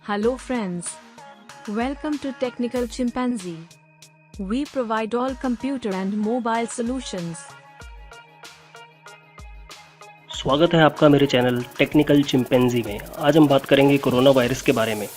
Hello friends. Welcome to Technical Chimpanzee. We provide all computer and mobile solutions. स्वागत है आपका मेरे channel technical chimpanzee में। आज हम बात करेंगे कोरोना वायरस के बारे में।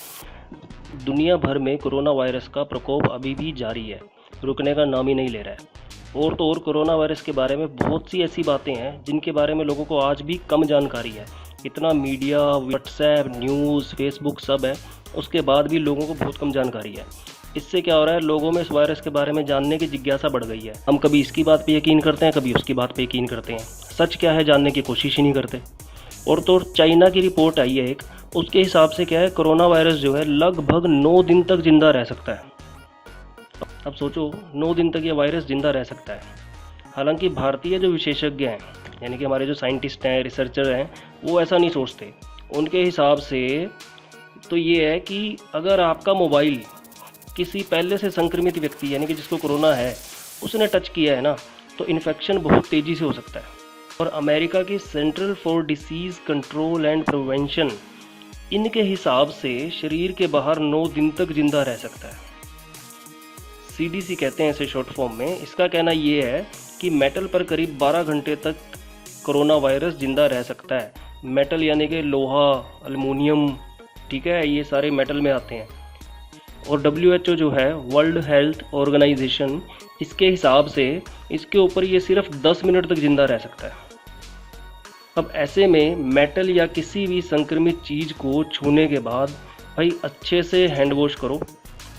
दुनिया भर में कोरोना वायरस का प्रकोप अभी भी जारी है, रुकने का नाम ही नहीं ले रहा है। और तो और कोरोना वायरस के बारे में बहुत सी ऐसी बातें हैं जिनके बारे में लोगों को आज भी कम जानकारी है। इतना मीडिया, व्हाट्सएप, न्यूज़, फेसबुक सब है, उसके बाद भी लोगों को बहुत कम जानकारी है। इससे क्या हो रहा है, लोगों में इस वायरस के बारे में जानने की जिज्ञासा बढ़ गई है। हम कभी इसकी बात पे यकीन करते हैं, कभी उसकी बात पे यकीन करते हैं। सच क्या है जानने की कोशिश ही नहीं करते। और तो चाइना की रिपोर्ट आई है एक, उसके हिसाब से क्या है, कोरोना वायरस जो है लगभग 9 दिन तक जिंदा रह सकता है। अब सोचो 9 दिन तक ये वायरस जिंदा रह सकता है। हालांकि भारतीय जो विशेषज्ञ हैं, यानी कि हमारे जो साइंटिस्ट हैं, रिसर्चर हैं, वो ऐसा नहीं सोचते। उनके हिसाब से तो ये है कि अगर आपका मोबाइल किसी पहले से संक्रमित व्यक्ति यानी कि जिसको कोरोना है उसने टच किया है ना, तो इन्फेक्शन बहुत तेज़ी से हो सकता है। और अमेरिका की central for disease control and prevention, इनके हिसाब से शरीर के बाहर 9 दिन तक जिंदा रह सकता है। CDC कहते हैं इसे शॉर्ट फॉर्म में। इसका कहना ये है कि मेटल पर करीब 12 घंटे तक कोरोना वायरस जिंदा रह सकता है। मेटल यानी कि लोहा, एल्युमिनियम, ठीक है, ये सारे मेटल में आते हैं। और WHO जो है, वर्ल्ड हेल्थ ऑर्गेनाइजेशन, इसके हिसाब से इसके ऊपर ये सिर्फ 10 मिनट तक जिंदा रह सकता है। अब ऐसे में मेटल या किसी भी संक्रमित चीज़ को छूने के बाद भाई अच्छे से हैंड वॉश करो।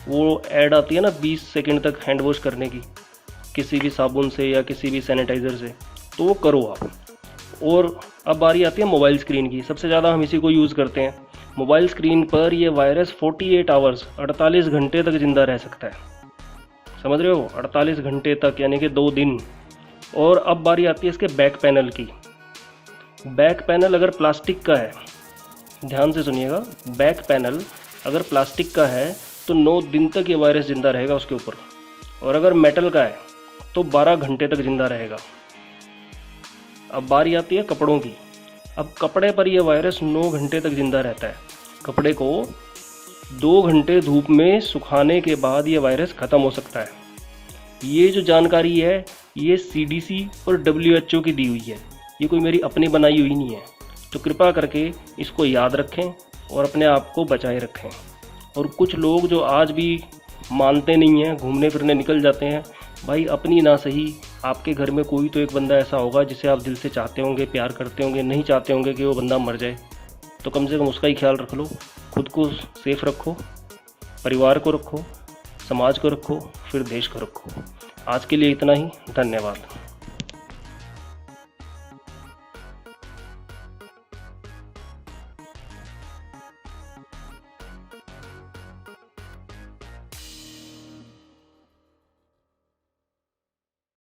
वो ऐड आती है ना 20 सेकंड तक हैंड वॉश करने की, किसी भी साबुन से या किसी भी सैनिटाइज़र से, तो वो करो आप। और अब बारी आती है मोबाइल स्क्रीन की। सबसे ज़्यादा हम इसी को यूज़ करते हैं। मोबाइल स्क्रीन पर ये वायरस 48 आवर्स 48 घंटे तक जिंदा रह सकता है। समझ रहे हो, 48 घंटे तक, यानी कि 2 दिन। और अब बारी आती है इसके बैक पैनल की। बैक पैनल अगर प्लास्टिक का है, ध्यान से सुनिएगा, बैक पैनल अगर प्लास्टिक का है तो 9 दिन तक ये वायरस जिंदा रहेगा उसके ऊपर। और अगर मेटल का है तो 12 घंटे तक जिंदा रहेगा। अब बारी आती है कपड़ों की। अब कपड़े पर यह वायरस 9 घंटे तक जिंदा रहता है। कपड़े को 2 घंटे धूप में सुखाने के बाद ये वायरस ख़त्म हो सकता है। ये जो जानकारी है ये CDC और WHO की दी हुई है, ये कोई मेरी अपनी बनाई हुई नहीं है। तो कृपा करके इसको याद रखें और अपने आप को बचाए रखें। और कुछ लोग जो आज भी मानते नहीं हैं, घूमने फिरने निकल जाते हैं, भाई अपनी ना सही, आपके घर में कोई तो एक बंदा ऐसा होगा जिसे आप दिल से चाहते होंगे, प्यार करते होंगे, नहीं चाहते होंगे कि वो बंदा मर जाए। तो कम से कम उसका ही ख्याल रख लो। खुद को सेफ रखो, परिवार को रखो, समाज को रखो, फिर देश को रखो। आज के लिए इतना ही। धन्यवाद।